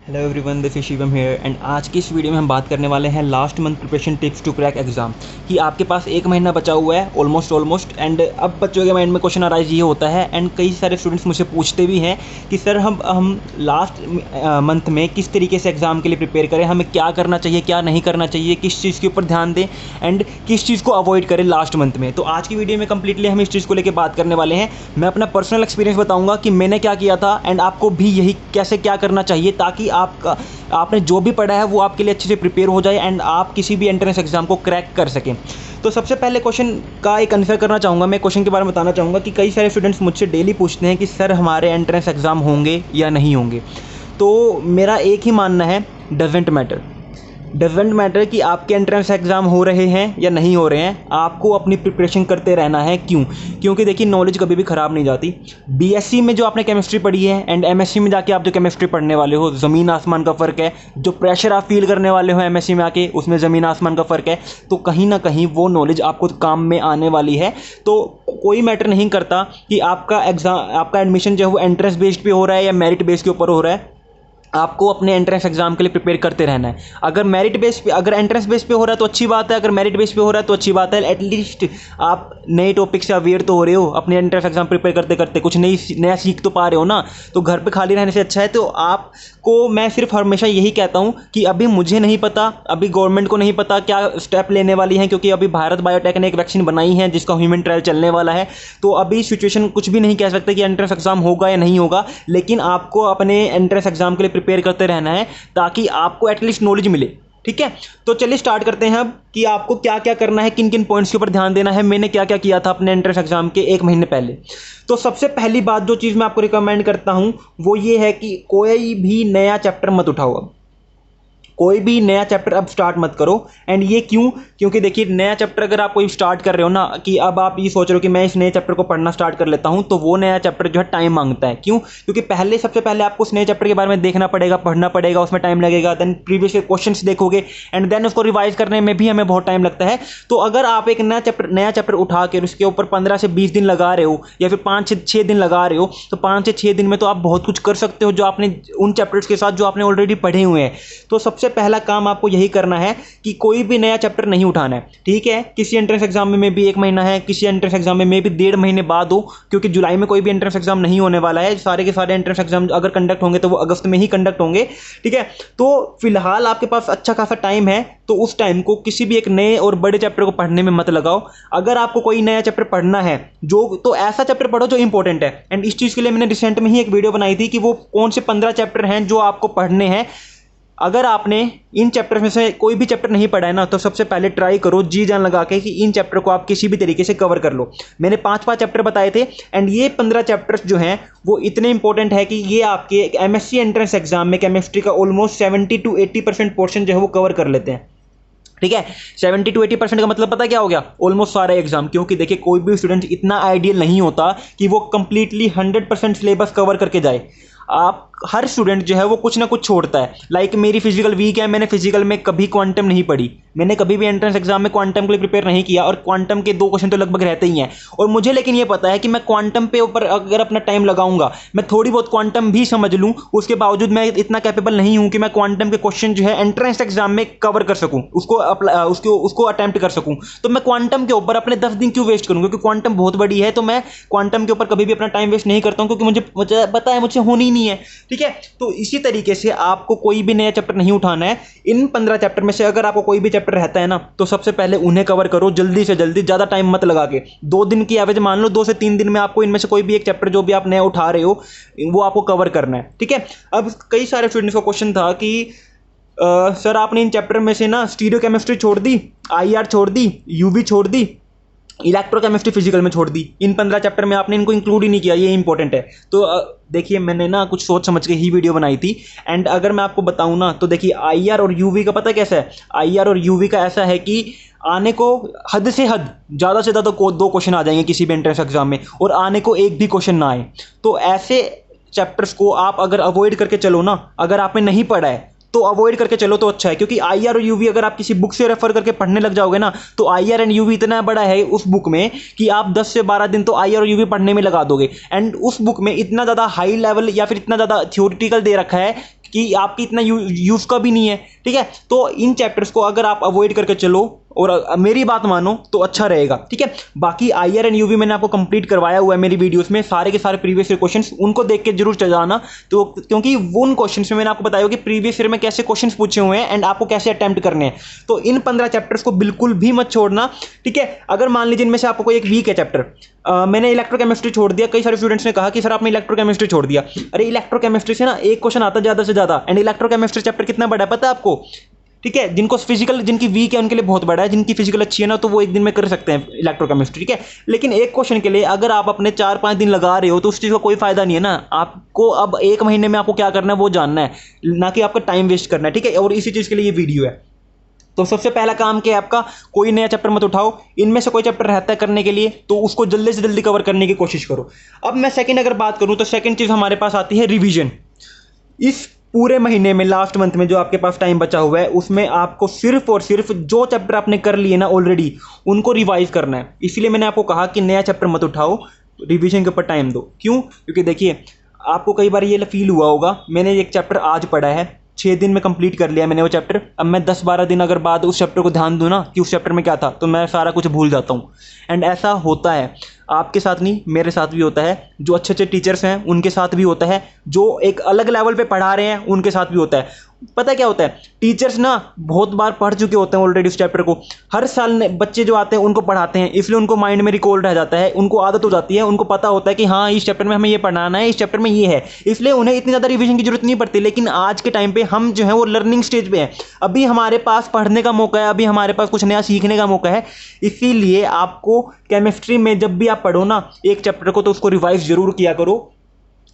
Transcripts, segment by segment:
Hello everyone, this is Shivam here and आज की इस वीडियो में हम बात करने वाले हैं last month preparation tips to crack exam. कि आपके पास एक महीना बचा हुआ है ऑलमोस्ट एंड अब बच्चों के माइंड में क्वेश्चन अराइज ये होता है एंड कई सारे स्टूडेंट्स मुझसे पूछते भी हैं कि सर हम लास्ट मंथ में किस तरीके से एग्ज़ाम के लिए प्रिपेयर करें, हमें क्या करना चाहिए क्या नहीं करना चाहिए, किस चीज़ के ऊपर ध्यान दें एंड किस चीज़ को अवॉइड करें लास्ट मंथ में। तो आज की वीडियो में कंप्लीटली हम इस चीज़ को लेकर बात करने वाले हैं। मैं अपना पर्सनल एक्सपीरियंस बताऊंगा कि मैंने क्या किया था एंड आपको भी यही कैसे क्या करना चाहिए ताकि आपने जो भी पढ़ा है वो आपके लिए अच्छे से प्रिपेयर हो जाए एंड आप किसी भी एंट्रेंस एग्जाम को क्रैक कर सकें। तो सबसे पहले क्वेश्चन का एक आंसर करना चाहूँगा। मैं क्वेश्चन के बारे में बताना चाहूँगा कि कई सारे स्टूडेंट्स मुझसे डेली पूछते हैं कि सर हमारे एंट्रेंस एग्ज़ाम होंगे या नहीं होंगे। तो मेरा एक ही मानना है, डजेंट मैटर कि आपके एंट्रेंस एग्ज़ाम हो रहे हैं या नहीं हो रहे हैं, आपको अपनी प्रिपरेशन करते रहना है। क्योंकि देखिए नॉलेज कभी भी ख़राब नहीं जाती। बीएससी में जो आपने केमिस्ट्री पढ़ी है एंड एमएससी में जाके आप जो केमिस्ट्री पढ़ने वाले हो, ज़मीन आसमान का फ़र्क है। जो प्रेशर आप फील करने वाले हो एमएससी में आके, उसमें ज़मीन आसमान का फ़र्क है। तो कहीं ना कहीं वो नॉलेज आपको काम में आने वाली है। तो कोई मैटर नहीं करता कि आपका एडमिशन जो है वो एंट्रेंस बेस्ड पे हो रहा है या मेरिट बेस के ऊपर हो रहा है। आपको अपने एंट्रेंस एग्जाम के लिए प्रिपेयर करते रहना है। अगर एंट्रेंस बेस पे हो रहा है तो अच्छी बात है, अगर मेरिट बेस पे हो रहा है तो अच्छी बात है। एटलीस्ट आप नए टॉपिक से अवेयर तो हो रहे हो, अपने एंट्रेंस एग्जाम प्रिपेयर करते करते कुछ नया सीख तो पा रहे हो ना। तो घर पे खाली रहने से अच्छा है। तो आपको मैं सिर्फ हमेशा यही कहता हूँ कि अभी मुझे नहीं पता, अभी गवर्नमेंट को नहीं पता क्या स्टेप लेने वाली है, क्योंकि अभी भारत बायोटेक ने एक वैक्सीन बनाई है जिसका ह्यूमन ट्रायल चलने वाला है। तो अभी सिचुएशन कुछ भी नहीं कह सकते कि एंट्रेंस एग्जाम होगा या नहीं होगा, लेकिन आपको अपने एंट्रेंस एग्जाम के लिए प्रिपेयर करते रहना है ताकि आपको एटलीस्ट नॉलेज मिले। ठीक है, तो चलिए स्टार्ट करते हैं अब कि आपको क्या क्या करना है, किन किन पॉइंट्स के ऊपर ध्यान देना है। मैंने क्या क्या किया था अपने एंट्रेंस एग्जाम के एक महीने पहले। तो सबसे पहली बात जो चीज़ मैं आपको रिकमेंड करता हूं वो ये है कि कोई भी नया चैप्टर मत उठाओ। अब कोई भी नया चैप्टर अब स्टार्ट मत करो। एंड ये क्योंकि देखिए नया चैप्टर अगर आप कोई स्टार्ट कर रहे हो ना, कि अब आप ये सोच रहे हो कि मैं इस नए चैप्टर को पढ़ना स्टार्ट कर लेता हूं, तो वो नया चैप्टर जो है टाइम मांगता है। क्योंकि सबसे पहले आपको उस नए चैप्टर के बारे में देखना पड़ेगा, पढ़ना पड़ेगा, उसमें टाइम लगेगा। देन प्रीवियस के क्वेश्चंस देखोगे एंड देन उसको रिवाइज करने में भी हमें बहुत टाइम लगता है। तो अगर आप एक नया चैप्टर उठा के उसके ऊपर 15 से 20 दिन लगा रहे हो या फिर 5 से 6 दिन लगा रहे हो, तो 5 से 6 दिन में तो आप बहुत कुछ कर सकते हो जो आपने उन चैप्टर्स के साथ जो आपने ऑलरेडी पढ़े हुए हैं। तो सबसे पहला काम आपको यही करना है कि कोई भी नया चैप्टर नहीं उठाना है। ठीक है, किसी एंट्रेंस एग्जाम में भी एक महीना है, किसी एंट्रेंस एग्जाम में भी 1.5 महीने बाद हो, क्योंकि जुलाई में कोई भी एंट्रेंस एग्जाम नहीं होने वाला है। सारे के सारे एंट्रेंस एग्जाम अगर कंडक्ट होंगे तो वो अगस्त में ही कंडक्ट होंगे। ठीक है, तो फिलहाल आपके पास अच्छा खासा टाइम है, तो उस टाइम को किसी भी एक नए और बड़े चैप्टर को पढ़ने में मत लगाओ। अगर आपको कोई नया चैप्टर पढ़ना है तो ऐसा चैप्टर पढ़ो जो इंपॉर्टेंट है। एंड इस चीज़ के लिए मैंने रिसेंट में ही एक वीडियो बनाई थी कि वो कौन से 15 चैप्टर हैं जो आपको पढ़ने हैं। अगर आपने इन चैप्टर्स में से कोई भी चैप्टर नहीं पढ़ा है ना, तो सबसे पहले ट्राई करो जी जान लगा के कि इन चैप्टर को आप किसी भी तरीके से कवर कर लो। मैंने 5 चैप्टर बताए थे एंड ये 15 चैप्टर्स जो हैं वो इतने इंपॉर्टेंट है कि ये आपके एमएससी एंट्रेंस एग्जाम में केमिस्ट्री का ऑलमोस्ट 70 to 80% पोर्शन जो है वो कवर कर लेते हैं। ठीक है, 70 to 80% का मतलब पता क्या हो गया? ऑलमोस्ट सारा एग्जाम। क्योंकि देखिए कोई भी स्टूडेंट इतना आइडियल नहीं होता कि वो कंप्लीटली 100% सिलेबस कवर करके जाए। आप हर स्टूडेंट जो है वो कुछ ना कुछ छोड़ता है। लाइक मेरी फिजिकल वीक है, मैंने फिजिकल में कभी क्वांटम नहीं पढ़ी, मैंने कभी भी एंट्रेंस एग्जाम में क्वांटम के लिए प्रिपेयर नहीं किया और क्वांटम के 2 क्वेश्चन तो लगभग रहते ही हैं। और मुझे लेकिन ये पता है कि मैं क्वांटम पे ऊपर अगर अपना टाइम लगाऊंगा, मैं थोड़ी बहुत क्वांटम भी समझ लूँ, उसके बावजूद मैं इतना कैपेबल नहीं हूँ कि मैं क्वांटम के क्वेश्चन जो है एंट्रेंस एग्जाम में कवर कर सकूँ, उसको अटेम्प्ट कर सकूँ। तो मैं क्वांटम के ऊपर अपने 10 दिन क्यों वेस्ट करूँ? क्योंकि क्वांटम बहुत बड़ी है, तो मैं क्वांटम के ऊपर कभी भी अपना टाइम वेस्ट नहीं करता हूँ, क्योंकि मुझे पता है मुझसे होनी ही नहीं है। ठीक है, तो इसी तरीके से आपको कोई भी नया चैप्टर नहीं उठाना है। इन 15 चैप्टर में से अगर आपको कोई भी चैप्टर रहता है ना, तो सबसे पहले उन्हें कवर करो जल्दी से जल्दी, ज्यादा टाइम मत लगा के। 2 दिन की एवरेज मान लो, 2 से 3 दिन में आपको इनमें से कोई भी एक चैप्टर जो भी आप नया उठा रहे हो वो आपको कवर करना है। ठीक है, अब कई सारे स्टूडेंट्स का क्वेश्चन था कि सर आपने इन चैप्टर में से ना स्टीरियोकेमिस्ट्री छोड़ दी, आईआर छोड़ दी, यूवी छोड़ दी, इलेक्ट्रोकेमिस्ट्री फिजिकल में छोड़ दी। इन 15 चैप्टर में आपने इनको इंक्लूड ही नहीं किया, ये इंपॉर्टेंट है। तो देखिए मैंने ना कुछ सोच समझ के ही वीडियो बनाई थी। एंड अगर मैं आपको बताऊं ना, तो देखिए आईआर और यूवी का पता कैसा है? आईआर और यूवी का ऐसा है कि आने को हद से हद ज़्यादा से ज़्यादा 2 क्वेश्चन आ जाएंगे किसी भी एंट्रेंस एग्जाम में, और आने को एक भी क्वेश्चन ना आए। तो ऐसे चैप्टर्स को आप अगर अवॉइड करके चलो ना, अगर आपने नहीं पढ़ा है तो अवॉइड करके चलो तो अच्छा है। क्योंकि आईआर और यूवी अगर आप किसी बुक से रेफर करके पढ़ने लग जाओगे ना, तो आईआर एंड यूवी इतना बड़ा है उस बुक में कि आप 10 से 12 दिन तो आईआर और यूवी पढ़ने में लगा दोगे। एंड उस बुक में इतना ज़्यादा हाई लेवल या फिर इतना ज़्यादा थ्योरेटिकल दे रखा है कि आपकी इतना यूज़ का भी नहीं है, ठीक है। तो इन चैप्टर्स को अगर आप अवॉइड करके चलो और मेरी बात मानो तो अच्छा रहेगा, ठीक है। बाकी आईआर एंड यूवी मैंने आपको कंप्लीट करवाया हुआ है मेरी वीडियोस में, सारे के सारे प्रीवियस ईयर क्वेश्चंस उनको देख के जरूर जाना। तो क्योंकि उन क्वेश्चंस में मैंने आपको बताया कि प्रीवियस ईयर में कैसे क्वेश्चंस पूछे हुए हैं एंड आपको कैसे अटेम्प्ट करने हैं। तो इन 15 चैप्टर्स को बिल्कुल भी मत छोड़ना, ठीक है। अगर मान लीजिए इनमें से आपको कोई एक वीक है चैप्टर, मैंने इलेक्ट्रोकेमिस्ट्री छोड़ दिया, कई सारे स्टूडेंट्स ने कहा कि सर आपने इलेक्ट्रोकेमिस्ट्री छोड़ दिया। अरे इलेक्ट्रोकेमिस्ट्री से ना एक क्वेश्चन आता ज़्यादा से ज़्यादा, एंड इलेक्ट्रोकेमिस्ट्री चैप्टर कितना बड़ा है पता है आपको, ठीक है। जिनको फिजिकल, जिनकी वीक है उनके लिए बहुत बड़ा है, जिनकी फिजिकल अच्छी है ना तो वो एक दिन में कर सकते हैं इलेक्ट्रोकेमिस्ट्री, ठीक है। लेकिन एक क्वेश्चन के लिए अगर आप अपने 4-5 दिन लगा रहे हो तो उस चीज़ का कोई फायदा नहीं है ना। आपको अब 1 महीने में आपको क्या करना है वो जानना है, ना कि आपका टाइम वेस्ट करना है, ठीक है। और इसी चीज़ के लिए ये वीडियो है। तो सबसे पहला काम क्या है आपका, कोई नया चैप्टर मत उठाओ, इनमें से कोई चैप्टर रहता है करने के लिए तो उसको जल्दी से जल्दी कवर करने की कोशिश करो। अब मैं सेकंड अगर बात करूं तो सेकंड चीज़ हमारे पास आती है रिवीजन। इस पूरे महीने में, लास्ट मंथ में जो आपके पास टाइम बचा हुआ है उसमें आपको सिर्फ और सिर्फ जो चैप्टर आपने कर लिए ना ऑलरेडी उनको रिवाइज करना है। इसलिए मैंने आपको कहा कि नया चैप्टर मत उठाओ, रिवीजन के ऊपर टाइम दो। क्यों? क्योंकि देखिए आपको कई बार ये फील हुआ होगा, मैंने एक चैप्टर आज पढ़ा है, 6 दिन में कंप्लीट कर लिया मैंने वो चैप्टर, अब मैं 10-12 दिन अगर बाद उस चैप्टर को ध्यान दूँ ना कि उस चैप्टर में क्या था तो मैं सारा कुछ भूल जाता हूँ। एंड ऐसा होता है, आपके साथ नहीं मेरे साथ भी होता है, जो अच्छे अच्छे टीचर्स हैं उनके साथ भी होता है, जो एक अलग लेवल पे पढ़ा रहे हैं उनके साथ भी होता है। पता क्या होता है, टीचर्स ना बहुत बार पढ़ चुके होते हैं ऑलरेडी उस चैप्टर को, हर साल बच्चे जो आते हैं उनको पढ़ाते हैं, इसलिए उनको माइंड में रिकॉल रह जाता है, उनको आदत हो जाती है, उनको पता होता है कि हाँ इस चैप्टर में हमें ये पढ़ाना है, इस चैप्टर में ये है, इसलिए उन्हें इतनी ज़्यादा रिवीजन की जरूरत नहीं पड़ती। लेकिन आज के टाइम पे हम जो है वो लर्निंग स्टेज पे हैं, अभी हमारे पास पढ़ने का मौका है, अभी हमारे पास कुछ नया सीखने का मौका है। इसीलिए आपको केमिस्ट्री में जब भी आप पढ़ो ना एक चैप्टर को तो उसको रिवाइज जरूर किया करो।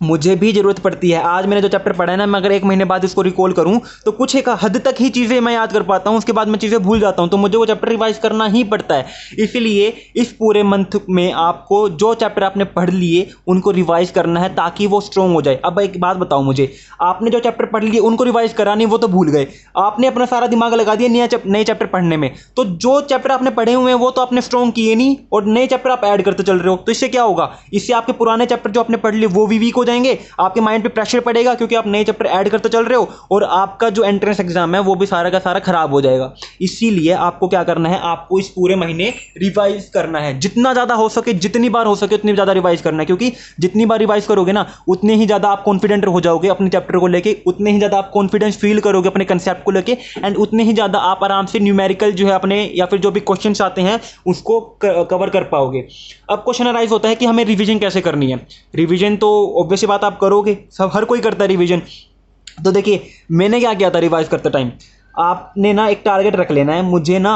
मुझे भी ज़रूरत पड़ती है, आज मैंने जो चैप्टर पढ़ा है ना मैं अगर 1 महीने बाद इसको रिकॉल करूं तो कुछ एक हद तक ही चीज़ें मैं याद कर पाता हूं, उसके बाद मैं चीज़ें भूल जाता हूं, तो मुझे वो चैप्टर रिवाइज करना ही पड़ता है। इसलिए इस पूरे मंथ में आपको जो चैप्टर आपने पढ़ लिए उनको रिवाइज करना है ताकि वो स्ट्रॉन्ग हो जाए। अब एक बात बताओ मुझे, आपने जो चैप्टर पढ़ लिए उनको रिवाइज करा नहीं, वो तो भूल गए, आपने अपना सारा दिमाग लगा दिया नए चैप्टर पढ़ने में, तो जो चैप्टर आपने पढ़े हुए हैं वो तो आपने स्ट्रॉन्ग किए नहीं और नए चैप्टर आप ऐड करते चल रहे हो। तो इससे क्या होगा, इससे आपके पुराने चैप्टर जो आपने पढ़ लिए वो भी वीक हो जाएंगे, आपके माइंड पे प्रेशर पड़ेगा क्योंकि आप नए चैप्टर ऐड करते चल रहे हो, और आपका जो एंट्रेंस एग्जाम है वो भी सारा का सारा खराब हो जाएगा। इसीलिए आपको क्या करना है, आपको इस पूरे महीने रिवाइज करना है, जितना ज़्यादा हो सके, जितनी बार हो सके उतनी ज़्यादा रिवाइज करना है, क्योंकि जितनी बार रिवाइज करोगे ना उतने ही ज़्यादा आप कॉन्फिडेंट हो जाओगे अपने चैप्टर को लेके, उतने ही ज़्यादा आप कॉन्फिडेंस फील करोगे अपने कंसेप्ट को लेके, एंड उतने ही ज़्यादा आप आराम से न्यूमेरिकल जो है अपने या फिर जो भी क्वेश्चन आते हैं उसको कवर कर पाओगे। अब क्वेश्चन अराइज होता है कि हमें रिवीजन कैसे करनी है। रिवीजन तो ऑब्वियस सी बात आप करोगे, सब हर कोई करता है रिवीजन। तो देखिए मैंने क्या किया था रिवाइज करते टाइम, आपने ना एक टारगेट रख लेना है, मुझे ना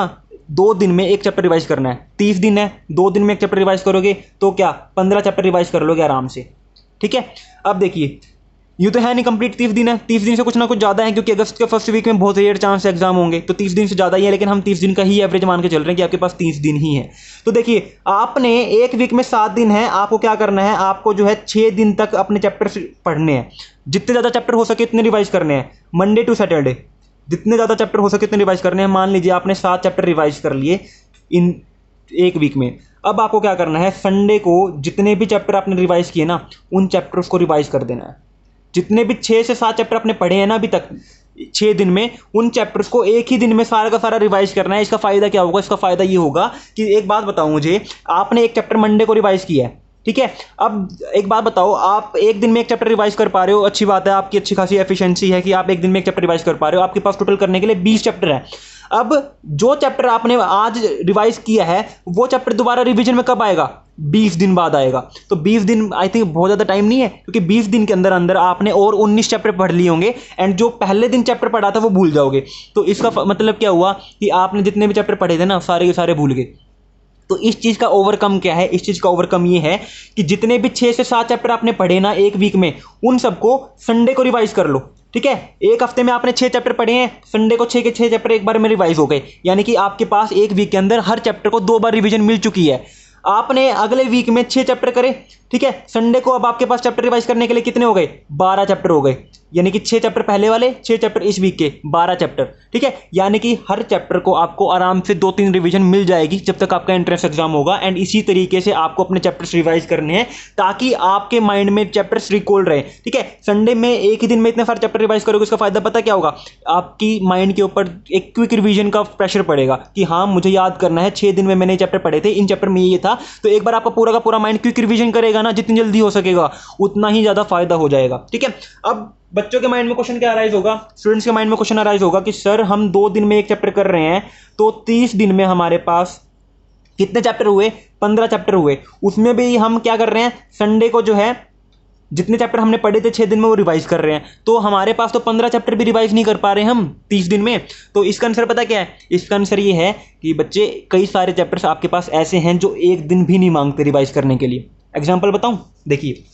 2 दिन में एक चैप्टर रिवाइज करना है। 30 दिन है, 2 दिन में एक चैप्टर रिवाइज करोगे तो क्या 15 चैप्टर रिवाइज कर लोगे आराम से, ठीक है। अब देखिए ये तो है नहीं कंप्लीट 30 दिन है, 30 दिन से कुछ ना कुछ ज़्यादा है क्योंकि अगस्त के फर्स्ट वीक में बहुत रेयर चांस एग्जाम होंगे, तो 30 दिन से ज़्यादा ही है, लेकिन हम 30 दिन का ही एवरेज मान के चल रहे हैं कि आपके पास 30 दिन ही है। तो देखिए आपने एक वीक में 7 दिन है, आपको क्या करना है, आपको जो है 6 दिन तक अपने चैप्टर पढ़ने हैं, जितने ज़्यादा चैप्टर हो सके उतने रिवाइज करने हैं, मंडे टू सैटरडे जितने ज़्यादा चैप्टर हो सके उतने रिवाइज करने हैं। मान लीजिए आपने 7 चैप्टर रिवाइज कर लिए इन एक वीक में, अब आपको क्या करना है, संडे को जितने भी चैप्टर आपने रिवाइज किए ना उन चैप्टर्स को रिवाइज कर देना है। जितने भी 6 से 7 चैप्टर आपने पढ़े हैं ना अभी तक 6 दिन में, उन चैप्टर्स को एक ही दिन में सारा का सारा रिवाइज करना है। इसका फ़ायदा क्या होगा, इसका फ़ायदा ये होगा कि एक बात बताओ मुझे, आपने एक चैप्टर मंडे को रिवाइज किया है, ठीक है। अब एक बात बताओ, आप एक दिन में एक चैप्टर रिवाइज कर पा रहे हो, अच्छी बात है, आपकी अच्छी खासी एफिशिएंसी है कि आप एक दिन में एक चैप्टर रिवाइज कर पा रहे हो, आपके पास टोटल करने के लिए 20 चैप्टर है। अब जो चैप्टर आपने आज रिवाइज किया है वो चैप्टर दोबारा रिवीजन में कब आएगा, 20 दिन बाद आएगा। तो 20 दिन आई थिंक बहुत ज़्यादा टाइम नहीं है, क्योंकि 20 दिन के अंदर अंदर आपने और 19 चैप्टर पढ़ लिए होंगे, एंड जो पहले दिन चैप्टर पढ़ा था वो भूल जाओगे। तो इसका मतलब क्या हुआ कि आपने जितने भी चैप्टर पढ़े थे ना सारे के सारे भूल गए। तो इस चीज़ का ओवरकम क्या है, इस चीज़ का ओवरकम ये है कि जितने भी 6 से 7 चैप्टर आपने पढ़े ना एक वीक में, उन सबको संडे को रिवाइज कर लो, ठीक है। एक हफ्ते में आपने 6 चैप्टर पढ़े हैं, संडे को 6 के 6 चैप्टर एक बार में रिवाइज हो गए, यानी कि आपके पास एक वीक के अंदर हर चैप्टर को 2 बार रिवीजन मिल चुकी है। आपने अगले वीक में 6 चैप्टर करे, ठीक है। संडे को अब आपके पास चैप्टर रिवाइज करने के लिए कितने हो गए, 12 चैप्टर हो गए, यानी कि 6 चैप्टर पहले वाले, 6 चैप्टर इस वीक के, 12 चैप्टर, ठीक है। यानी कि हर चैप्टर को आपको आराम से 2-3 रिवीजन मिल जाएगी जब तक आपका एंट्रेंस एग्जाम होगा। एंड इसी तरीके से आपको अपने चैप्टर्स रिवाइज करने हैं ताकि आपके माइंड में चैप्टर्स रिकॉल रहे, ठीक है। संडे में एक ही दिन में इतने सारे चैप्टर रिवाइज करोगे, उसका फायदा पता क्या होगा, आपकी माइंड के ऊपर एक क्विक रिवीजन का प्रेशर पड़ेगा कि हाँ मुझे याद करना है, 6 दिन में मैंने चैप्टर पढ़े थे, इन चैप्टर में ये था। तो एक बार आपका पूरा का पूरा माइंड क्विक रिवीजन करेगा ना, जितनी जल्दी हो सकेगा उतना ही ज्यादा फायदा हो जाएगा, ठीक है। अब बच्चों के माइंड में क्वेश्चन क्या अराइज होगा, स्टूडेंट्स के माइंड में क्वेश्चन अराइज होगा कि सर हम 2 दिन में एक चैप्टर कर रहे हैं, तो 30 दिन में हमारे पास कितने चैप्टर हुए, 15 चैप्टर हुए। उसमें भी हम क्या कर रहे हैं, संडे को जो है जितने चैप्टर हमने पढ़े थे 6 दिन में वो रिवाइज कर रहे हैं, तो हमारे पास तो 15 चैप्टर भी रिवाइज नहीं कर पा रहे हम 30 दिन में। तो इसका आंसर पता क्या है, इसका आंसर ये है कि बच्चे कई सारे चैप्टर्स आपके पास ऐसे हैं जो एक दिन भी नहीं मांगते रिवाइज करने के लिए। एग्जाम्पल बताऊं, देखिए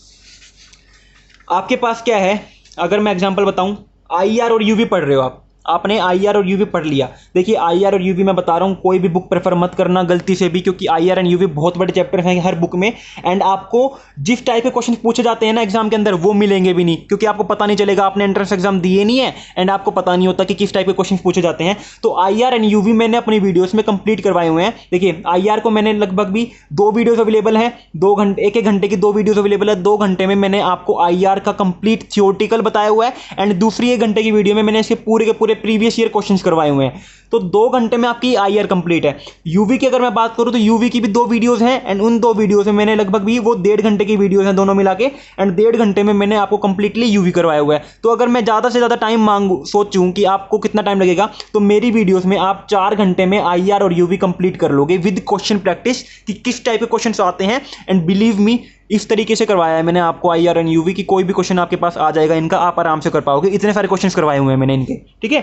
आपके पास क्या है, अगर मैं एग्जांपल बताऊं, आईआर और यूवी पढ़ रहे हो आपने आईआर और यूवी पढ़ लिया। देखिए आईआर और यूवी मैं बता रहा हूं, कोई भी बुक प्रेफर मत करना गलती से भी, क्योंकि आईआर एंड यूवी बहुत बड़े चैप्टर हैं हर बुक में। एंड आपको जिस टाइप के क्वेश्चन पूछे जाते हैं ना एग्जाम के अंदर, वो मिलेंगे भी नहीं, क्योंकि आपको पता नहीं चलेगा, आपने एंट्रेंस एग्जाम दिए नहीं है एंड आपको पता नहीं होता कि किस टाइप के क्वेश्चन पूछे जाते हैं। तो आईआर एंड यूवी मैंने अपनी वीडियोस में कंप्लीट करवाए हुए हैं। देखिए आईआर को मैंने लगभग भी 2 वीडियोस अवेलेबल हैं, 2 घंटे, 1-1 घंटे की 2 वीडियोस अवेलेबल है। 2 घंटे में मैंने आपको आईआर का कंप्लीट थियोरेटिकल बताया हुआ है एंड दूसरी 1 घंटे की वीडियो में मैंने इसके पूरे के पूरे प्रीवियस ईयर क्वेश्चन करवाए हुए हैं। तो 2 घंटे में आपकी आईआर कंप्लीट है। यूवी की अगर मैं बात करूं तो यूवी की भी 2 वीडियोस हैं एंड उन 2 वीडियोस में मैंने लगभग भी वो 1.5 घंटे की वीडियोस हैं दोनों मिला के, एंड 1.5 घंटे में मैंने आपको कंप्लीटली यूवी करवाया हुआ है। तो अगर मैं ज्यादा से ज्यादा टाइम मांगू, सोचूं कि आपको कितना टाइम लगेगा, तो मेरी वीडियोस में आप 4 घंटे में आईआर और यूवी कंप्लीट कर लोगे विद क्वेश्चन प्रैक्टिस कि किस टाइप के क्वेश्चन आते हैं। एंड बिलीव मी, इस तरीके से करवाया है मैंने आपको आईआर एंड यूवी की, कोई भी क्वेश्चन आपके पास आ जाएगा इनका, आप आराम से कर पाओगे। इतने सारे क्वेश्चन करवाए हुए हैं मैंने इनके, ठीक है।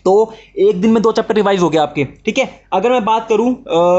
तो एक दिन में 2 चैप्टर रिवाइज हो गया आपके, ठीक है। अगर मैं बात करूं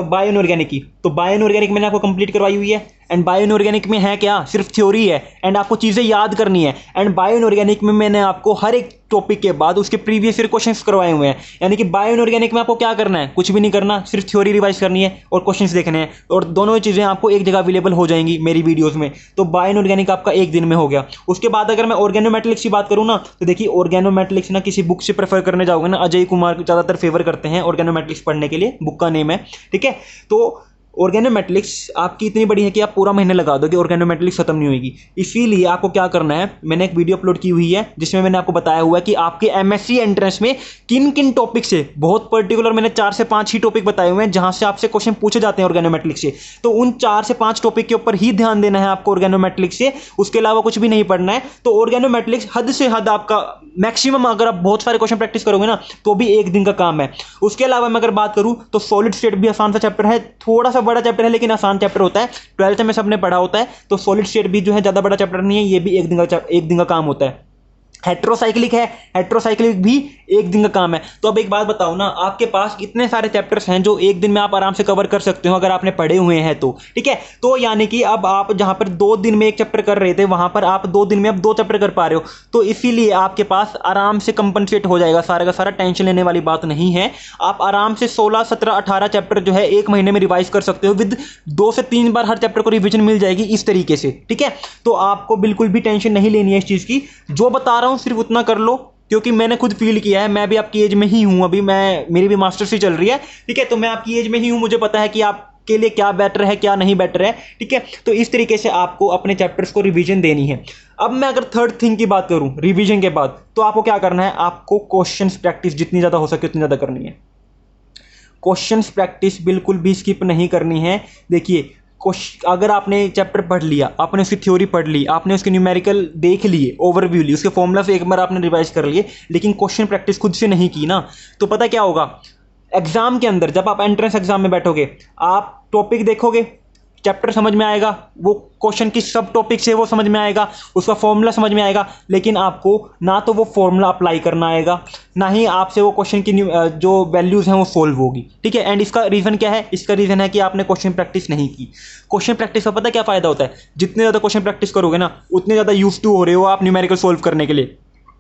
बायो इनऑर्गेनिक की, तो बायो इनऑर्गेनिक मैंने आपको कंप्लीट करवाई हुई है। एंड बायो इनऑर्गेनिक में है क्या, सिर्फ थ्योरी है एंड आपको चीज़ें याद करनी है। एंड बायो इनऑर्गेनिक में मैंने आपको हर एक टॉपिक के बाद उसके प्रीवियस ईयर क्वेश्चंस करवाए हुए हैं। यानी कि बायो इनऑर्गेनिक में आपको क्या करना है, कुछ भी नहीं करना, सिर्फ थ्योरी रिवाइज करनी है और क्वेश्चंस देखने हैं, और दोनों चीज़ें आपको एक जगह अवेलेबल हो जाएंगी मेरी वीडियोज़ में। तो बायो इनऑर्गेनिक आपका एक दिन में हो गया। उसके बाद अगर मैं ऑर्गेनोमेटेलिक्स की बात करूँ ना, तो देखिए ऑर्गेनोमेटेलिक्स ना किसी बुक से प्रेफर करने जाओगे ना, अजय कुमार ज़्यादातर फेवर करते हैं ऑर्गेनोमेटेलिक्स पढ़ने के लिए, बुक का नेम है, ठीक है। तो ऑर्गेनोमेटेलिक्स आपकी इतनी बड़ी है कि आप पूरा महीने लगा दोगे, ऑर्गेनोमेटेलिक्स खत्म नहीं होगी। इसीलिए आपको क्या करना है, मैंने एक वीडियो अपलोड की हुई है जिसमें मैंने आपको बताया हुआ है कि आपके एमएससी एंट्रेंस में किन किन टॉपिक से, बहुत पर्टिकुलर मैंने 4 से 5 ही टॉपिक बताए हुए हैं जहां से आपसे क्वेश्चन पूछे जाते हैं ऑर्गेनोमेटेलिक्स से। तो उन 4 से 5 टॉपिक के ऊपर ही ध्यान देना है आपको ऑर्गेनोमेटेलिक्स से, उसके अलावा कुछ भी नहीं पढ़ना है। तो ऑर्गेनोमेटेलिक्स हद से हद आपका मैक्सिमम, अगर आप बहुत सारे क्वेश्चन प्रैक्टिस करोगे ना तो भी एक दिन का काम है। उसके अलावा मैं अगर बात करूं तो सॉलिड स्टेट भी आसान सा चैप्टर है, थोड़ा सा बड़ा चैप्टर है लेकिन आसान चैप्टर होता है, 12th में सबने पढ़ा होता है। तो सॉलिड स्टेट भी जो है ज़्यादा बड़ा चैप्टर नहीं है, ये भी एक दिन का काम होता है। हेट्रोसाइक्लिक है, हेट्रोसाइक्लिक भी एक दिन का काम है। तो अब एक बात बताओ ना, आपके पास इतने सारे चैप्टर्स हैं जो एक दिन में आप आराम से कवर कर सकते हो अगर आपने पढ़े हुए हैं तो, ठीक है। तो यानी कि अब आप जहां पर 2 दिन में एक चैप्टर कर रहे थे, वहां पर आप 2 दिन में अब 2 चैप्टर कर पा रहे हो। तो इसीलिए आपके पास आराम से कंपनसेट हो जाएगा सारा का सारा, टेंशन लेने वाली बात नहीं है। आप आराम से 16, 17, 18 चैप्टर जो है एक महीने में रिवाइज कर सकते हो, विद 2 से 3 बार हर चैप्टर को रिविजन मिल जाएगी इस तरीके से, ठीक है। तो आपको बिल्कुल भी टेंशन नहीं लेनी है इस चीज़ की, जो बता रहा हूं सिर्फ उतना कर लो, क्योंकि मैंने खुद फील किया है, मैं भी आपकी एज में ही हूं, अभी मेरी भी मास्टर्स ही चल रही है, ठीक है। तो मैं आपकी एज में ही हूं, मुझे पता है कि आपके लिए क्या बेटर है क्या नहीं बेटर है, ठीक है। तो इस तरीके से आपको अपने चैप्टर्स को रिवीजन देनी है। अब मैं अगर थर्ड थिंग की बात करूं रिवीजन के बाद, तो आपको क्या करना है, आपको क्वेश्चंस प्रैक्टिस जितनी ज़्यादा हो सके उतनी ज़्यादा करनी है। क्वेश्चंस प्रैक्टिस बिल्कुल भी स्किप नहीं करनी है। देखिए अगर आपने चैप्टर पढ़ लिया, आपने उसकी थ्योरी पढ़ ली, आपने उसके न्यूमेरिकल देख लिए, ओवरव्यू ली, उसके फॉर्मूला से एक बार आपने रिवाइज कर लिए, लेकिन क्वेश्चन प्रैक्टिस खुद से नहीं की ना, तो पता क्या होगा, एग्जाम के अंदर जब आप एंट्रेंस एग्जाम में बैठोगे, आप टॉपिक देखोगे, चैप्टर समझ में आएगा, वो क्वेश्चन की सब टॉपिक से वो समझ में आएगा, उसका फॉर्मूला समझ में आएगा, लेकिन आपको ना तो वो फॉर्मूला अप्लाई करना आएगा, ना ही आपसे वो क्वेश्चन की जो वैल्यूज़ हैं वो सोल्व होगी, ठीक है। एंड इसका रीज़न क्या है, इसका रीज़न है कि आपने क्वेश्चन प्रैक्टिस नहीं की। क्वेश्चन प्रैक्टिस का पता क्या फ़ायदा होता है, जितने ज़्यादा क्वेश्चन प्रैक्टिस करोगे ना, उतने ज़्यादा यूज टू हो रहे हो आप न्यूमेरिकल सोल्व करने के लिए।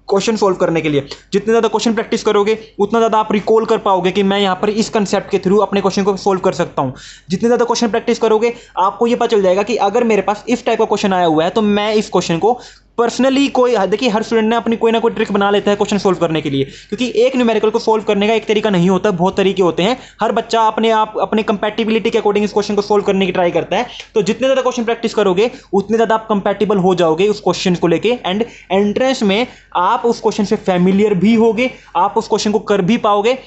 क्वेश्चन सोल्व करने के लिए। जितने ज़्यादा क्वेश्चन प्रैक्टिस करोगे उतना ज़्यादा आप रिकॉल कर पाओगे कि मैं यहाँ पर इस कंसेप्ट के थ्रू अपने क्वेश्चन को सोल्व कर सकता हूँ। जितने ज़्यादा क्वेश्चन प्रैक्टिस करोगे आपको ये पता चल जाएगा कि अगर मेरे पास इस टाइप का क्वेश्चन आया हुआ है तो मैं इस क्वेश्चन को पर्सनली कोई, देखिए हर स्टूडेंट ने अपनी कोई ना कोई ट्रिक बना लेता है क्वेश्चन सोल्व करने के लिए, क्योंकि एक न्यूमेरिकल को सोल्व करने का एक तरीका नहीं होता, बहुत तरीके होते हैं। हर बच्चा अपने आप अपने कंपैटिबिलिटी के अकॉर्डिंग इस क्वेश्चन को सोल्व करने की ट्राई करता है। तो जितने ज़्यादा क्वेश्चन प्रैक्टिस करोगे उतने ज़्यादा आप कंपैटिबल हो जाओगे उस क्वेश्चन को लेके, एंड एंट्रेंस में आप उस क्वेश्चन से फैमिलियर भी होगे, आप उस क्वेश्चन को कर भी पाओगे,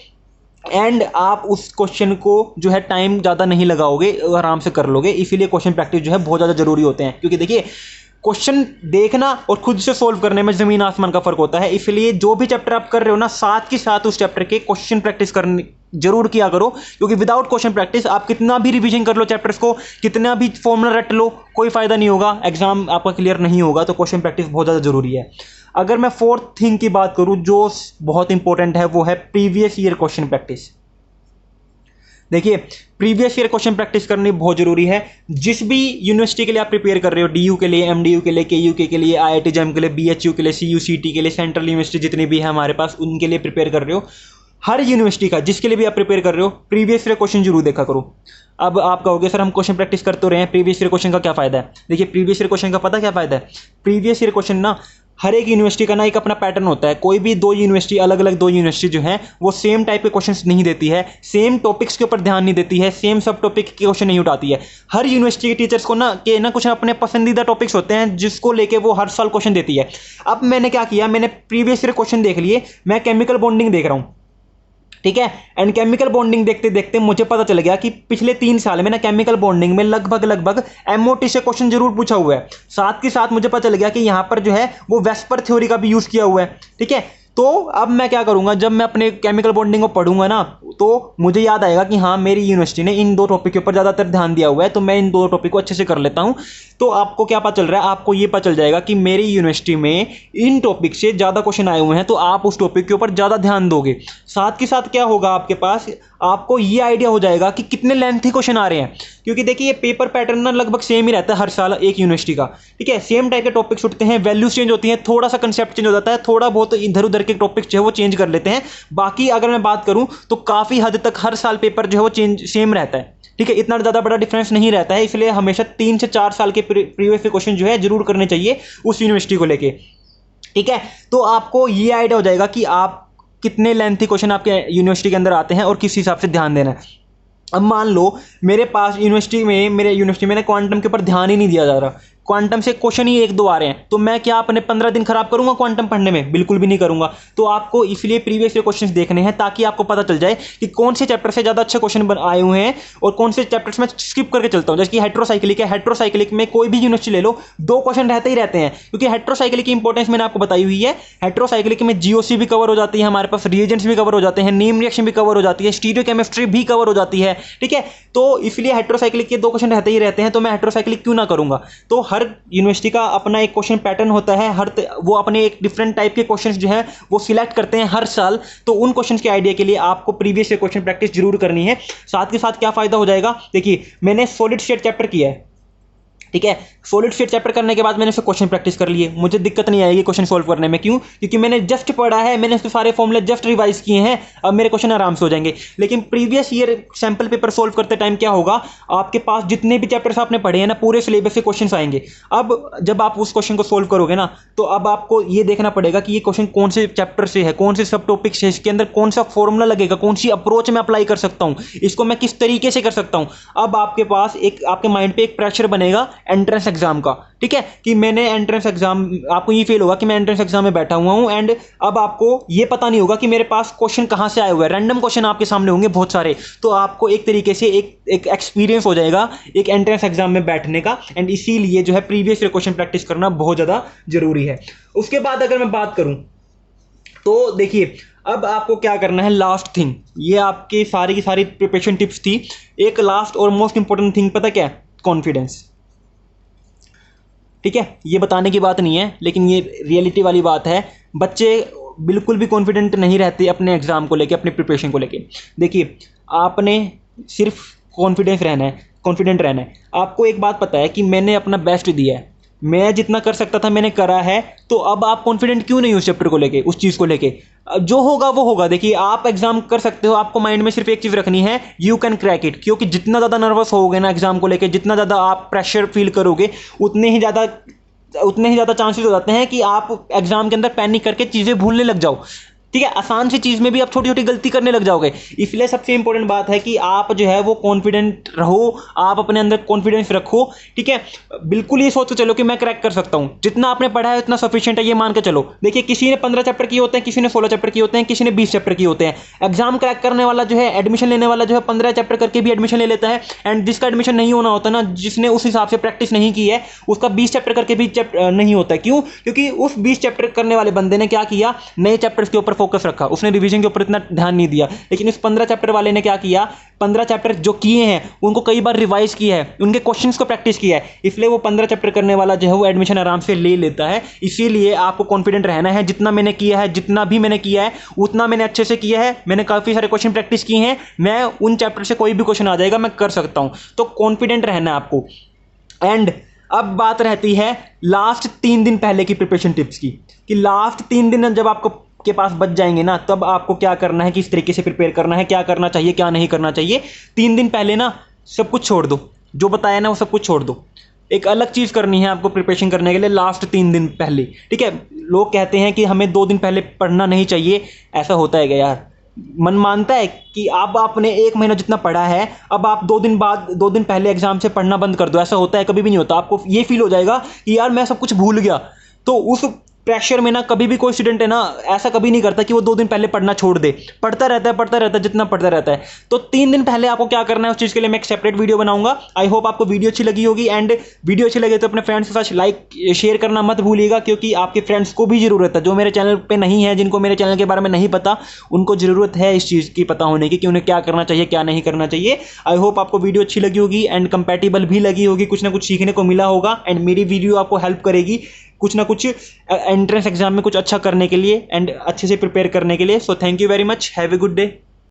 एंड आप उस क्वेश्चन को जो है टाइम ज़्यादा नहीं लगाओगे, आराम से कर लोगे। इसीलिए क्वेश्चन प्रैक्टिस जो है बहुत ज़्यादा जरूरी होते हैं, क्योंकि देखिए क्वेश्चन देखना और खुद से सोल्व करने में जमीन आसमान का फर्क होता है। इसलिए जो भी चैप्टर आप कर रहे हो ना, साथ के साथ उस चैप्टर के क्वेश्चन प्रैक्टिस करने जरूर किया करो, क्योंकि विदाउट क्वेश्चन प्रैक्टिस आप कितना भी रिवीजन कर लो चैप्टर्स को, कितना भी फॉर्मूला रट लो, कोई फायदा नहीं होगा, एग्जाम आपका क्लियर नहीं होगा। तो क्वेश्चन प्रैक्टिस बहुत ज़्यादा जरूरी है। अगर मैं फोर्थ थिंग की बात करूं जो बहुत इंपॉर्टेंट है, वो है प्रीवियस ईयर क्वेश्चन प्रैक्टिस। देखिए प्रीवियस ईयर क्वेश्चन प्रैक्टिस करनी बहुत जरूरी है। जिस भी यूनिवर्सिटी के लिए आप प्रिपेयर कर रहे हो, डीयू के लिए, एमडीयू के लिए, केयूके के लिए, आईआईटी जैम के लिए, बीएचयू के लिए, सीयूसीटी के लिए, सेंट्रल यूनिवर्सिटी जितनी भी है हमारे पास, उनके लिए प्रिपेयर कर रहे हो, हर यूनिवर्सिटी का जिसके लिए भी आप प्रिपेयर कर रहे हो, प्रीवियस ईयर क्वेश्चन जरूर देखा करो। अब आप कहोगे सर हम क्वेश्चन प्रैक्टिस कर तो रहे हैं, प्रीवियस ईयर क्वेश्चन का क्या फायदा है? देखिए प्रीवियस ईयर क्वेश्चन का पता क्या फायदा है? प्रीवियस ईयर क्वेश्चन ना हर एक यूनिवर्सिटी का ना एक अपना पैटर्न होता है। कोई भी दो यूनिवर्सिटी, अलग अलग दो यूनिवर्सिटी जो है वो सेम टाइप के क्वेश्चंस नहीं देती है, सेम टॉपिक्स के ऊपर ध्यान नहीं देती है, सेम सब टॉपिक के क्वेश्चन नहीं उठाती है। हर यूनिवर्सिटी के टीचर्स को ना कुछ अपने पसंदीदा टॉपिक्स होते हैं जिसको लेके वो हर साल क्वेश्चन देती है। अब मैंने क्या किया, मैंने प्रीवियस ईयर क्वेश्चन देख लिए, मैं केमिकल बॉन्डिंग देख रहा हूँ, ठीक है। एंड केमिकल बॉन्डिंग देखते देखते मुझे पता चल गया कि पिछले 3 साल में ना केमिकल बॉन्डिंग में लगभग एमओटी से क्वेश्चन जरूर पूछा हुआ है। साथ के साथ मुझे पता चल गया कि यहां पर जो है वो वेस्पर थ्योरी का भी यूज किया हुआ है, ठीक है। तो अब मैं क्या करूंगा, जब मैं अपने केमिकल बॉन्डिंग को पढ़ूंगा ना, तो मुझे याद आएगा कि हाँ मेरी यूनिवर्सिटी ने इन 2 टॉपिक के ऊपर ज़्यादातर ध्यान दिया हुआ है, तो मैं इन 2 टॉपिक को अच्छे से कर लेता हूँ। तो आपको क्या पता चल रहा है, आपको ये पता चल जाएगा कि मेरी यूनिवर्सिटी में इन टॉपिक से ज़्यादा क्वेश्चन आए हुए हैं, तो आप उस टॉपिक के ऊपर ज़्यादा ध्यान दोगे। साथ के साथ क्या होगा आपके पास, आपको ये आइडिया हो जाएगा कि कितने लेंथी क्वेश्चन आ रहे हैं, क्योंकि देखिए ये पेपर पैटर्न ना लगभग सेम ही रहता है हर साल एक यूनिवर्सिटी का, ठीक है। सेम टाइप के टॉपिक्स उठते हैं, वैल्यूज चेंज होती हैं, थोड़ा सा कंसेप्ट चेंज हो जाता है, थोड़ा बहुत इधर उधर के टॉपिक्स जो है वो चेंज कर लेते हैं। बाकी अगर मैं बात करूं तो काफ़ी हद तक हर साल पेपर जो है वो चेंज सेम रहता है, ठीक है। इतना ज़्यादा बड़ा डिफरेंस नहीं रहता है, इसलिए हमेशा 3 से 4 साल के प्रीवियस क्वेश्चन जो है जरूर करने चाहिए उस यूनिवर्सिटी को लेके, ठीक है। तो आपको ये आइडिया हो जाएगा कि आप कितने लेंथी क्वेश्चन आपके यूनिवर्सिटी के अंदर आते हैं और किस हिसाब से ध्यान देना है। अब मान लो मेरे यूनिवर्सिटी में ना क्वांटम के ऊपर ध्यान ही नहीं दिया जा रहा, क्वांटम से क्वेश्चन ही 1-2 आ रहे हैं, तो मैं क्या अपने 15 दिन खराब करूंगा क्वांटम पढ़ने में? बिल्कुल भी नहीं करूंगा। तो आपको इसलिए प्रीवियस ईयर क्वेश्चंस देखने हैं ताकि आपको पता चल जाए कि कौन से चैप्टर से ज़्यादा अच्छे क्वेश्चन आए हुए हैं और कौन से चैप्टर्स में स्किप करके चलता हूँ। जैसे कि हेट्रोसाइक्लिक है, हेट्रोसाइक्लिक में कोई भी यूनिवर्सिटी ले लो 2 क्वेश्चन रहते ही रहते हैं, क्योंकि हेट्रोसाइक्लिक की इंपॉर्टेंस मैंने आपको बताई हुई है। हेट्रोसाइक्लिक में जीओसी भी कवर हो जाती है, हमारे पास रिएजेंट्स भी कवर हो जाते हैं, नीम रिएक्शन भी कवर हो जाती है, स्टीरियोकेमिस्ट्री भी कवर हो जाती है, ठीक है। तो इसलिए हेट्रोसाइक्लिक के 2 क्वेश्चन रहते ही रहते हैं, तो मैं हेट्रोसाइक्लिक क्यों ना करूंगा। तो हर यूनिवर्सिटी का अपना एक क्वेश्चन पैटर्न होता है, वो अपने एक डिफरेंट टाइप के क्वेश्चंस जो है वो सिलेक्ट करते हैं हर साल। तो उन क्वेश्चंस के आइडिया के लिए आपको प्रीवियस ईयर क्वेश्चन प्रैक्टिस जरूर करनी है। साथ के साथ क्या फायदा हो जाएगा, देखिए मैंने सॉलिड स्टेट चैप्टर किया है, ठीक है। सॉलिड स्टेट चैप्टर करने के बाद मैंने उससे क्वेश्चन प्रैक्टिस कर लिए, मुझे दिक्कत नहीं आएगी क्वेश्चन सोल्व करने में। क्यों? क्योंकि मैंने जस्ट पढ़ा है, मैंने उसके सारे फॉर्मूले जस्ट रिवाइज किए हैं, अब मेरे क्वेश्चन आराम से हो जाएंगे। लेकिन previous year sample paper solve करते टाइम क्या होगा, आपके पास जितने भी चैप्टर्स आपने पढ़े हैं ना, पूरे सिलेबस से क्वेश्चन आएंगे। अब जब आप उस क्वेश्चन को सोल्व करोगे ना, तो अब आपको ये देखना पड़ेगा कि ये क्वेश्चन कौन से चैप्टर से है, कौन से सब टॉपिक से, इसके अंदर कौन सा फॉर्मूला लगेगा, कौन सी अप्रोच में अप्लाई कर सकता हूँ, इसको मैं किस तरीके से कर सकता हूँ। अब आपके पास आपके माइंड पे एक प्रेशर बनेगा एंट्रेंस एग्जाम का, ठीक है, कि मैंने एंट्रेंस एग्जाम, आपको ये फील होगा कि मैं एंट्रेंस एग्जाम में बैठा हुआ हूं, एंड अब आपको ये पता नहीं होगा कि मेरे पास क्वेश्चन कहां से आए हुए हैं, रैंडम क्वेश्चन आपके सामने होंगे बहुत सारे। तो आपको एक तरीके से एक एक्सपीरियंस हो जाएगा एक एंट्रेंस एग्जाम में बैठने का, एंड इसीलिए जो है प्रीवियस ईयर क्वेश्चन प्रैक्टिस करना बहुत ज्यादा जरूरी है। उसके बाद अगर मैं बात करूं तो देखिए अब आपको क्या करना है, लास्ट थिंग, ये आपकी सारी की सारी प्रिपरेशन टिप्स थी। एक लास्ट और मोस्ट इंपॉर्टेंट थिंग पता क्या है? कॉन्फिडेंस, ठीक है। ये बताने की बात नहीं है, लेकिन ये रियलिटी वाली बात है। बच्चे बिल्कुल भी कॉन्फिडेंट नहीं रहते अपने एग्जाम को लेके, अपने प्रिपरेशन को लेके। देखिए आपने सिर्फ कॉन्फिडेंट रहना है। आपको एक बात पता है कि मैंने अपना बेस्ट दिया है, मैं जितना कर सकता था मैंने करा है, तो अब आप कॉन्फिडेंट क्यों नहीं हो उस चैप्टर को लेके, उस चीज़ को लेके। जो होगा वो होगा। देखिए आप एग्जाम कर सकते हो, आपको माइंड में सिर्फ एक चीज़ रखनी है, यू कैन क्रैक इट। क्योंकि जितना ज़्यादा नर्वस होगे ना एग्जाम को लेके, जितना ज़्यादा आप प्रेशर फील करोगे, उतने ही ज़्यादा चांसेस हो जाते हैं कि आप एग्जाम के अंदर पैनिक करके चीज़ें भूलने लग जाओ। ठीक है, आसान सी चीज़ में भी आप छोटी छोटी गलती करने लग जाओगे। इसलिए सबसे इंपॉर्टेंट बात है कि आप जो है वो कॉन्फिडेंट रहो, आप अपने अंदर कॉन्फिडेंस रखो। ठीक है, बिल्कुल ये सोच के चलो कि मैं क्रैक कर सकता हूँ, जितना आपने पढ़ा है उतना सफिशिएंट है, ये मान के चलो। देखिए किसी ने 15 चैप्टर किए होते हैं, किसी ने 16 चैप्टर किए होते हैं, किसी ने 20 चैप्टर किए होते हैं। एग्जाम क्रैक करने वाला जो है, एडमिशन लेने वाला जो है, 15 चैप्टर करके भी एडमिशन ले लेता है। एंड जिसका एडमिशन नहीं होना होता ना, जिसने उस हिसाब से प्रैक्टिस नहीं की है, उसका 20 चैप्टर करके भी नहीं होता है। क्यों? क्योंकि उस 20 चैप्टर करने वाले बंदे ने क्या किया, नए चैप्टर्स के ऊपर फोकस रखा, उसने रिवीजन के ऊपर इतना ध्यान नहीं दिया। लेकिन इस 15 चैप्टर वाले ने क्या किया, 15 चैप्टर जो किए हैं उनको कई बार रिवाइज किया है, उनके क्वेश्चंस को प्रैक्टिस किया है। इसलिए वो 15 चैप्टर करने वाला जो है वो एडमिशन आराम से ले लेता है। इसीलिए आपको कॉन्फिडेंट रहना है। जितना मैंने किया है, जितना भी मैंने किया है, उतना मैंने अच्छे से किया है। मैंने काफ़ी सारे क्वेश्चन प्रैक्टिस किए हैं। मैं उन चैप्टर से कोई भी क्वेश्चन आ जाएगा, मैं कर सकता हूँ। तो कॉन्फिडेंट रहना है आपको। एंड अब बात रहती है लास्ट 3 दिन पहले की प्रिपरेशन टिप्स की, कि लास्ट 3 दिन जब आपको के पास बच जाएंगे ना, तब आपको क्या करना है, किस तरीके से प्रिपेयर करना है, क्या करना चाहिए, क्या नहीं करना चाहिए। 3 दिन पहले ना सब कुछ छोड़ दो, जो बताया ना वो सब कुछ छोड़ दो। एक अलग चीज़ करनी है आपको प्रिपरेशन करने के लिए लास्ट 3 दिन पहले। ठीक है, लोग कहते हैं कि हमें 2 दिन पहले पढ़ना नहीं चाहिए। ऐसा होता है क्या यार? मन मानता है कि अब आपने 1 महीना जितना पढ़ा है, अब आप 2 दिन पहले एग्जाम से पढ़ना बंद कर दो। ऐसा होता है? कभी भी नहीं होता। आपको ये फील हो जाएगा कि यार मैं सब कुछ भूल गया। तो उस प्रेशर में ना कभी भी कोई स्टूडेंट है ना ऐसा कभी नहीं करता कि वो 2 दिन पहले पढ़ना छोड़ दे। पढ़ता रहता है जितना पढ़ता रहता है। तो 3 दिन पहले आपको क्या करना है, उस चीज़ के लिए मैं एक सेपरेट वीडियो बनाऊंगा। आई होप आपको वीडियो अच्छी लगी होगी। एंड वीडियो अच्छी लगे तो अपने फ्रेंड्स के साथ लाइक शेयर करना मत भूलिएगा, क्योंकि आपके फ्रेंड्स को भी ज़रूरत है, जो मेरे चैनल पर नहीं है, जिनको मेरे चैनल के बारे में नहीं पता, उनको ज़रूरत है इस चीज़ की पता होने की कि उन्हें क्या करना चाहिए, क्या नहीं करना चाहिए। आई होप आपको वीडियो अच्छी लगी होगी एंड कंपैटिबल भी लगी होगी, कुछ ना कुछ सीखने को मिला होगा। एंड मेरी वीडियो आपको हेल्प करेगी कुछ ना कुछ एंट्रेंस एग्जाम में कुछ अच्छा करने के लिए एंड अच्छे से प्रिपेयर करने के लिए। So thank you very much, have a good day.